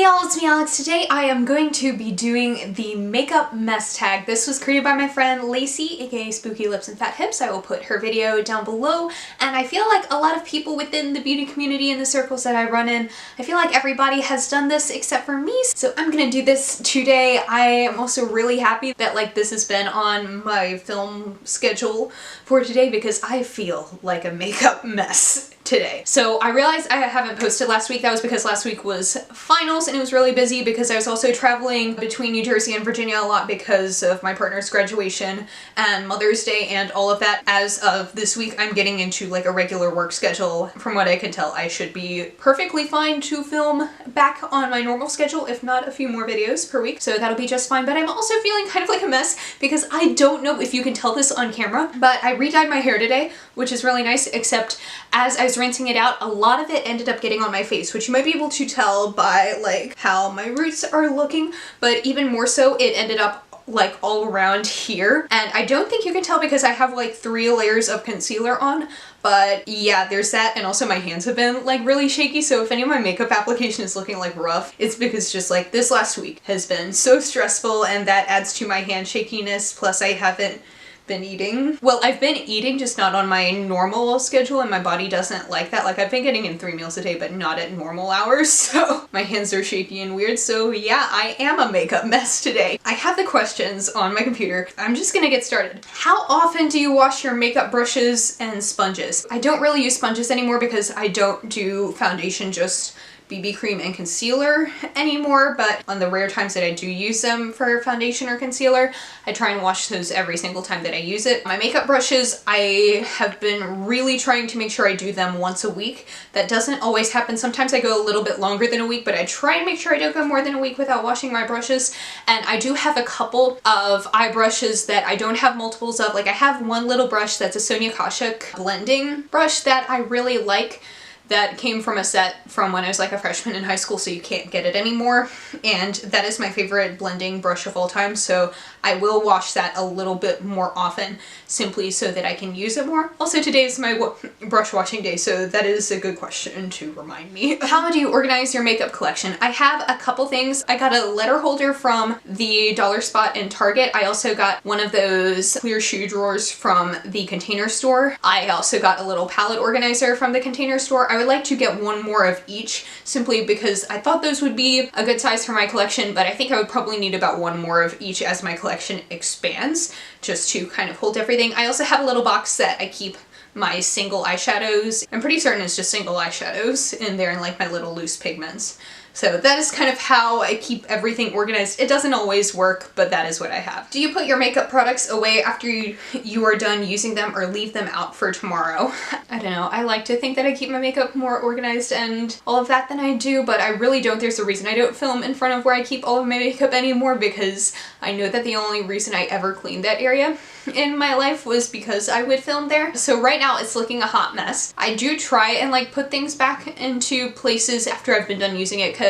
y'all, it's me Alex. Today I am going to be doing the makeup mess tag. This was created by my friend Lacey, aka Spooky Lips and Fat Hips. I will put her video down below, and I feel like a lot of people within the beauty community and the circles that I run in, I feel like everybody has done this except for me, so I'm gonna do this today. I am also really happy that this has been on my film schedule for today because I feel like a makeup mess today. So I realized I haven't posted last week. That was because last week was finals and it was really busy because I was also traveling between New Jersey and Virginia a lot because of my partner's graduation and Mother's Day and all of that. As of this week, I'm getting into a regular work schedule. From what I can tell, I should be perfectly fine to film back on my normal schedule, if not a few more videos per week. So that'll be just fine. But I'm also feeling kind of like a mess because I don't know if you can tell this on camera, but I re-dyed my hair today, which is really nice, except as I was rinsing it out, a lot of it ended up getting on my face, which you might be able to tell by how my roots are looking, but even more so, it ended up all around here. And I don't think you can tell because I have 3 layers of concealer on, but yeah, there's that. And also my hands have been really shaky, so if any of my makeup application is looking rough, it's because just this last week has been so stressful, and that adds to my hand shakiness. Plus I haven't been eating. Well, I've been eating, just not on my normal schedule, and my body doesn't like that. I've been getting in 3 meals a day, but not at normal hours, so my hands are shaky and weird. So yeah, I am a makeup mess today. I have the questions on my computer. I'm just gonna get started. How often do you wash your makeup brushes and sponges? I don't really use sponges anymore because I don't do foundation, just BB cream and concealer anymore, but on the rare times that I do use them for foundation or concealer, I try and wash those every single time that I use it. My makeup brushes, I have been really trying to make sure I do them once a week. That doesn't always happen. Sometimes I go a little bit longer than a week, but I try and make sure I don't go more than a week without washing my brushes. And I do have a couple of eye brushes that I don't have multiples of. I have one little brush that's a Sonia Kashuk blending brush that I really like, that came from a set from when I was a freshman in high school, so you can't get it anymore. And that is my favorite blending brush of all time, so I will wash that a little bit more often simply so that I can use it more. Also, today is my brush washing day, so that is a good question to remind me. How do you organize your makeup collection? I have a couple things. I got a letter holder from the Dollar Spot in Target. I also got one of those clear shoe drawers from the Container Store. I also got a little palette organizer from the Container Store. I would like to get one more of each simply because I thought those would be a good size for my collection, but I think I would probably need about one more of each as my collection expands, just to kind of hold everything. I also have a little box that I keep my single eyeshadows. I'm pretty certain it's just single eyeshadows in there, and my little loose pigments. So that is kind of how I keep everything organized. It doesn't always work, but that is what I have. Do you put your makeup products away after you are done using them, or leave them out for tomorrow? I don't know. I like to think that I keep my makeup more organized and all of that than I do, but I really don't. There's a reason I don't film in front of where I keep all of my makeup anymore, because I know that the only reason I ever cleaned that area in my life was because I would film there. So right now it's looking a hot mess. I do try and put things back into places after I've been done using it, because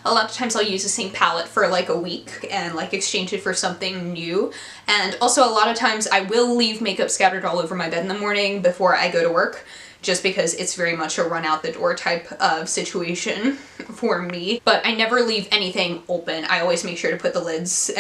a lot of times I'll use the same palette for a week and exchange it for something new. And also a lot of times I will leave makeup scattered all over my bed in the morning before I go to work, just because it's very much a run out the door type of situation for me. But I never leave anything open. I always make sure to put the lids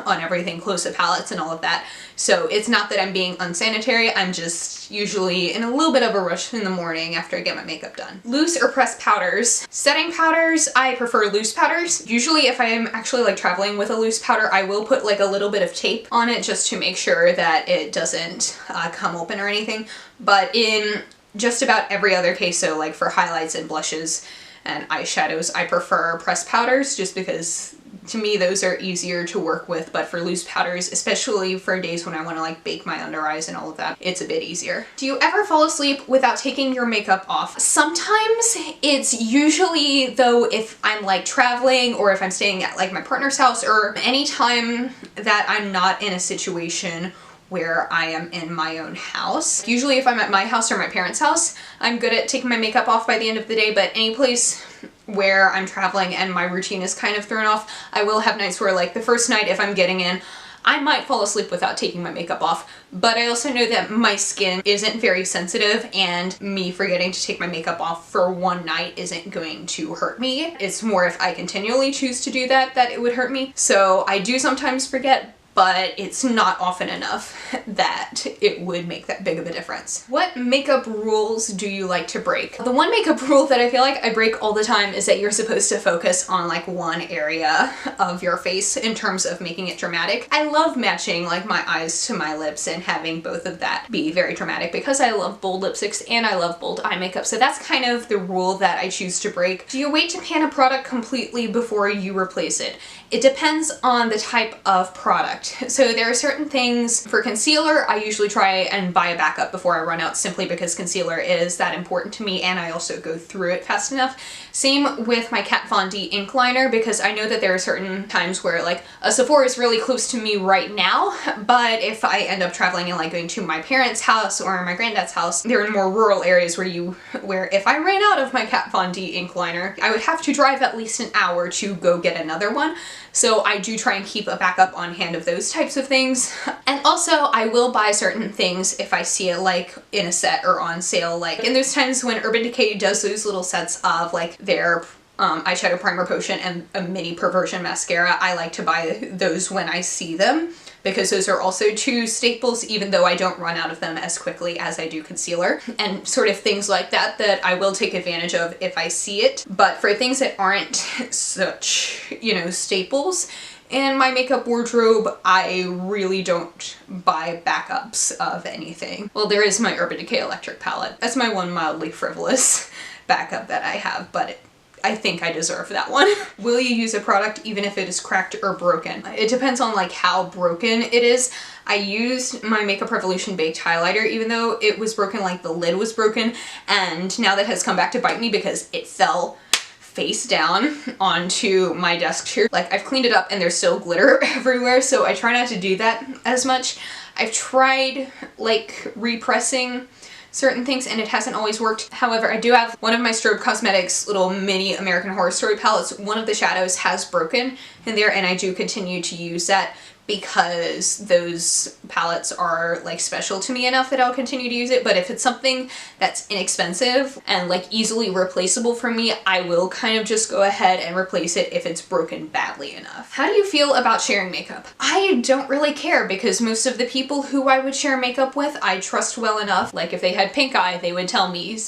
on everything, close the palettes and all of that. So it's not that I'm being unsanitary, I'm just usually in a little bit of a rush in the morning after I get my makeup done. Loose or pressed powders? Setting powders, I prefer loose powders. Usually if I am actually traveling with a loose powder, I will put a little bit of tape on it just to make sure that it doesn't come open or anything. But in just about every other case, so for highlights and blushes and eyeshadows, I prefer pressed powders just because to me those are easier to work with. But for loose powders, especially for days when I want to bake my under eyes and all of that, it's a bit easier. Do you ever fall asleep without taking your makeup off? Sometimes. It's usually though if I'm traveling, or if I'm staying at my partner's house, or any time that I'm not in a situation where I am in my own house. Usually if I'm at my house or my parents' house, I'm good at taking my makeup off by the end of the day, but any place where I'm traveling and my routine is kind of thrown off, I will have nights where the first night if I'm getting in, I might fall asleep without taking my makeup off, but I also know that my skin isn't very sensitive, and me forgetting to take my makeup off for one night isn't going to hurt me. It's more if I continually choose to do that it would hurt me. So I do sometimes forget, but it's not often enough that it would make that big of a difference. What makeup rules do you like to break? The one makeup rule that I feel like I break all the time is that you're supposed to focus on like one area of your face in terms of making it dramatic. I love matching like my eyes to my lips and having both of that be very dramatic because I love bold lipsticks and I love bold eye makeup. So that's kind of the rule that I choose to break. Do you wait to pan a product completely before you replace it? It depends on the type of product. So there are certain things for concealer, I usually try and buy a backup before I run out simply because concealer is that important to me and I also go through it fast enough. Same with my Kat Von D ink liner because I know that there are certain times where like a Sephora is really close to me right now, but if I end up traveling and like going to my parents' house or my granddad's house, there are more rural areas where if I ran out of my Kat Von D ink liner, I would have to drive at least an hour to go get another one. So I do try and keep a backup on hand of those types of things. And also I will buy certain things if I see it like in a set or on sale, like in those times when Urban Decay does those little sets of like their eyeshadow primer potion and a mini perversion mascara. I like to buy those when I see them because those are also two staples, even though I don't run out of them as quickly as I do concealer, and sort of things like that that I will take advantage of if I see it. But for things that aren't such, you know, staples in my makeup wardrobe, I really don't buy backups of anything. Well, there is my Urban Decay Electric palette. That's my one mildly frivolous backup that I have, but I think I deserve that one. Will you use a product even if it is cracked or broken? It depends on like how broken it is. I used my Makeup Revolution baked highlighter even though it was broken, like the lid was broken, and now that has come back to bite me because it fell face down onto my desk chair. Like I've cleaned it up and there's still glitter everywhere, so I try not to do that as much. I've tried like repressing certain things and it hasn't always worked. However, I do have one of my Strobe Cosmetics little mini American Horror Story palettes. One of the shadows has broken in there and I do continue to use that because those palettes are like special to me enough that I'll continue to use it. But if it's something that's inexpensive and like easily replaceable for me, I will kind of just go ahead and replace it if it's broken badly enough. How do you feel about sharing makeup? I don't really care because most of the people who I would share makeup with, I trust well enough. Like if they had pink eye, they would tell me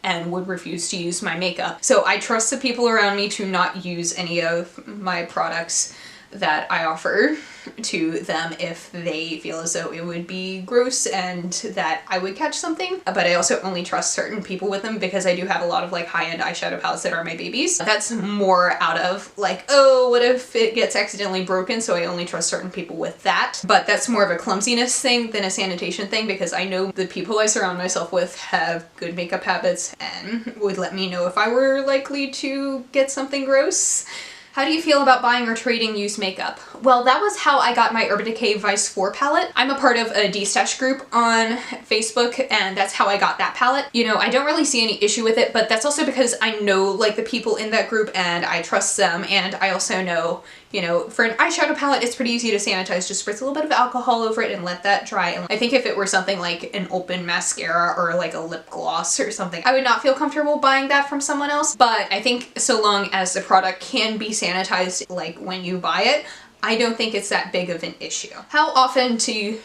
and would refuse to use my makeup. So I trust the people around me to not use any of my products that I offer to them if they feel as though it would be gross and that I would catch something. But I also only trust certain people with them because I do have a lot of like high-end eyeshadow palettes that are my babies. That's more out of like, oh, what if it gets accidentally broken? So I only trust certain people with that. But that's more of a clumsiness thing than a sanitation thing because I know the people I surround myself with have good makeup habits and would let me know if I were likely to get something gross. How do you feel about buying or trading used makeup? Well, that was how I got my Urban Decay Vice 4 palette. I'm a part of a D-Stash group on Facebook and that's how I got that palette. You know, I don't really see any issue with it, but that's also because I know like the people in that group and I trust them, and I also know, you know, for an eyeshadow palette, it's pretty easy to sanitize. Just spritz a little bit of alcohol over it and let that dry. And I think if it were something like an open mascara or like a lip gloss or something, I would not feel comfortable buying that from someone else. But I think so long as the product can be sanitized like when you buy it, I don't think it's that big of an issue. How often do you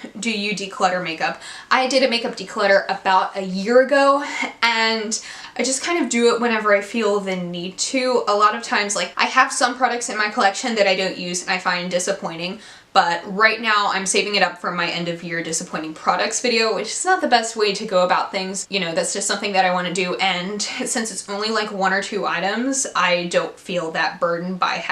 declutter makeup? I did a makeup declutter about a year ago and I just kind of do it whenever I feel the need to. A lot of times, like I have some products in my collection that I don't use and I find disappointing, but right now I'm saving it up for my end of year disappointing products video, which is not the best way to go about things. You know, that's just something that I want to do, and since it's only like 1 or 2 items, I don't feel that burden by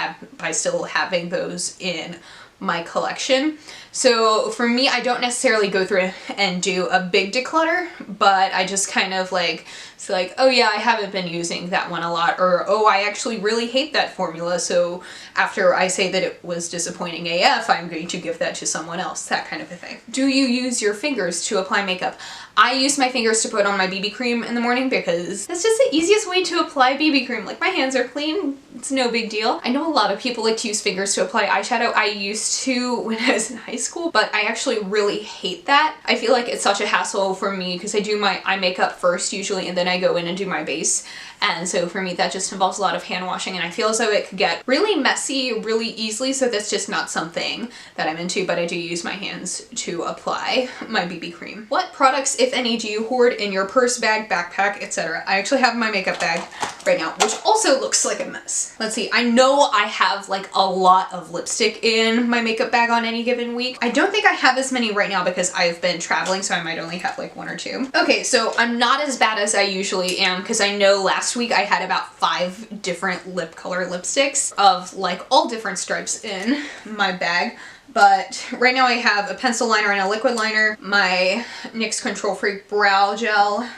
still having those in my collection. So for me, I don't necessarily go through and do a big declutter, but I just kind of like So like, oh yeah, I haven't been using that one a lot, or oh, I actually really hate that formula, so after I say that it was disappointing AF, I'm going to give that to someone else, that kind of a thing. Do you use your fingers to apply makeup? I use my fingers to put on my BB cream in the morning because that's just the easiest way to apply BB cream. Like, my hands are clean, it's no big deal. I know a lot of people like to use fingers to apply eyeshadow. I used to when I was in high school, but I actually really hate that. I feel like it's such a hassle for me because I do my eye makeup first usually, and then I go in and do my base. And so for me, that just involves a lot of hand washing, and I feel as though it could get really messy really easily, so that's just not something that I'm into, but I do use my hands to apply my BB cream. What products, if any, do you hoard in your purse, bag, backpack, etc.? I actually have my makeup bag right now, which also looks like a mess. Let's see, I know I have like a lot of lipstick in my makeup bag on any given week. I don't think I have as many right now because I've been traveling, so I might only have like 1 or 2. Okay, so I'm not as bad as I usually am because I know last week I had about 5 different lip color lipsticks of like all different stripes in my bag. But right now I have a pencil liner and a liquid liner, my NYX Control Freak Brow Gel,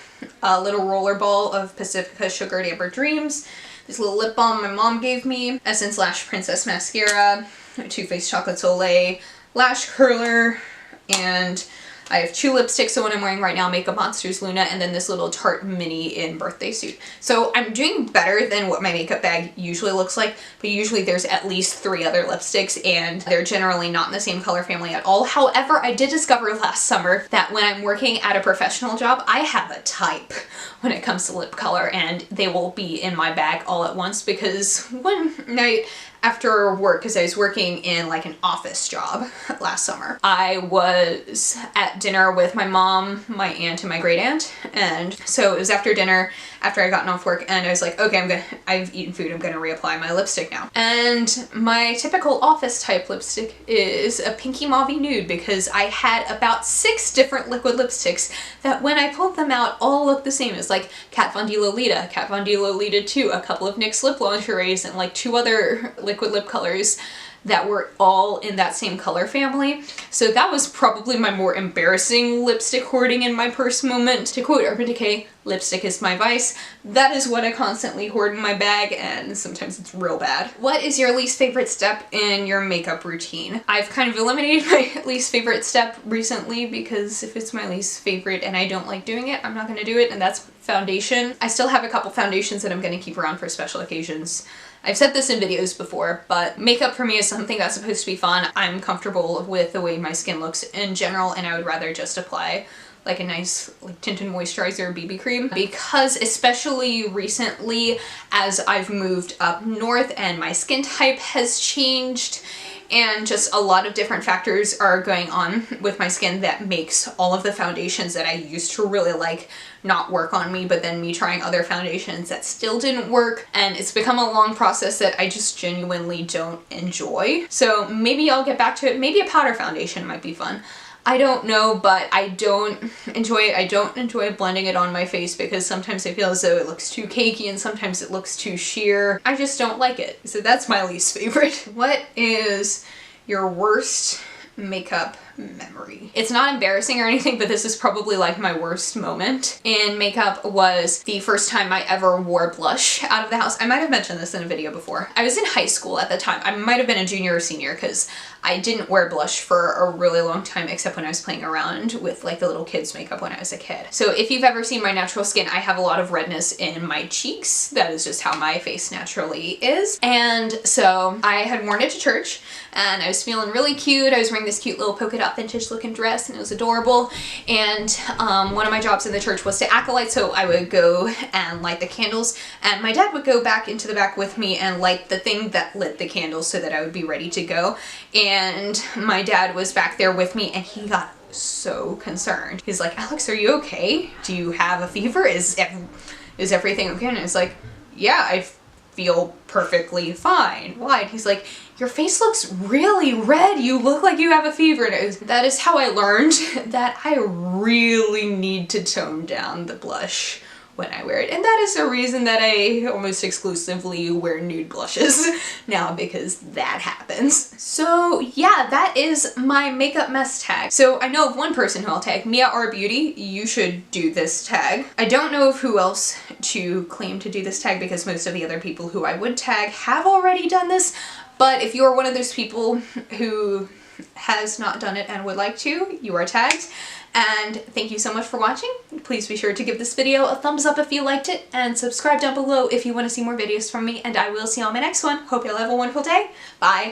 a little roller ball of Pacifica Sugared Amber Dreams, this little lip balm my mom gave me, Essence Lash Princess Mascara, Too Faced Chocolate Soleil Lash Curler, and I have 2 lipsticks, the one I'm wearing right now, Makeup Monsters Luna, and then this little Tarte Mini in Birthday Suit. So I'm doing better than what my makeup bag usually looks like, but usually there's at least 3 other lipsticks, and they're generally not in the same color family at all. However, I did discover last summer that when I'm working at a professional job, I have a type when it comes to lip color, and they will be in my bag all at once because one night after work, because I was working in like an office job last summer, I was at dinner with my mom, my aunt, and my great aunt. And so it was after dinner, after I gotten off work, and I was like, okay, I've eaten food, I'm gonna reapply my lipstick now. And my typical office type lipstick is a pinky mauve nude because I had about 6 different liquid lipsticks that when I pulled them out all looked the same. It was like Kat Von D Lolita, Kat Von D Lolita 2, a couple of NYX lip lingeries, and like 2 other liquid lip colors that were all in that same color family. So that was probably my more embarrassing lipstick hoarding in my purse moment. To quote Urban Decay, lipstick is my vice. That is what I constantly hoard in my bag, and sometimes it's real bad. What is your least favorite step in your makeup routine? I've kind of eliminated my least favorite step recently because if it's my least favorite and I don't like doing it, I'm not gonna do it, and that's foundation. I still have a couple foundations that I'm gonna keep around for special occasions. I've said this in videos before, but makeup for me is something that's supposed to be fun. I'm comfortable with the way my skin looks in general, and I would rather just apply like a nice like tinted moisturizer BB cream, because especially recently as I've moved up north and my skin type has changed and just a lot of different factors are going on with my skin that makes all of the foundations that I used to really like not work on me, but then me trying other foundations that still didn't work, and it's become a long process that I just genuinely don't enjoy. So maybe I'll get back to it. Maybe a powder foundation might be fun. I don't know, but I don't enjoy it. I don't enjoy blending it on my face because sometimes I feel as though it looks too cakey and sometimes it looks too sheer. I just don't like it. So that's my least favorite. What is your worst makeup memory? It's not embarrassing or anything, but this is probably like my worst moment in makeup was the first time I ever wore blush out of the house. I might have mentioned this in a video before. I was in high school at the time. I might have been a junior or senior because I didn't wear blush for a really long time except when I was playing around with like the little kids makeup when I was a kid. So if you've ever seen my natural skin, I have a lot of redness in my cheeks. That is just how my face naturally is. And so I had worn it to church and I was feeling really cute. I was wearing this cute little polka dot vintage looking dress and it was adorable. And one of my jobs in the church was to acolyte, so I would go and light the candles and my dad would go back into the back with me and light the thing that lit the candles so that I would be ready to go. And my dad was back there with me and he got so concerned. He's like, Alex, are you okay? Do you have a fever? Is everything okay? And I was like, yeah, I feel perfectly fine. Why? And he's like, your face looks really red. You look like you have a fever. And that is how I learned that I really need to tone down the blush when I wear it. And that is the reason that I almost exclusively wear nude blushes now, because that happens. So yeah, that is my makeup mess tag. So I know of one person who I'll tag, MiaR Beauty. You should do this tag. I don't know of who else to claim to do this tag because most of the other people who I would tag have already done this, but if you're one of those people who has not done it and would like to, you are tagged. And thank you so much for watching. Please be sure to give this video a thumbs up if you liked it, and subscribe down below if you want to see more videos from me, and I will see you on my next one. Hope you'll have a wonderful day. Bye!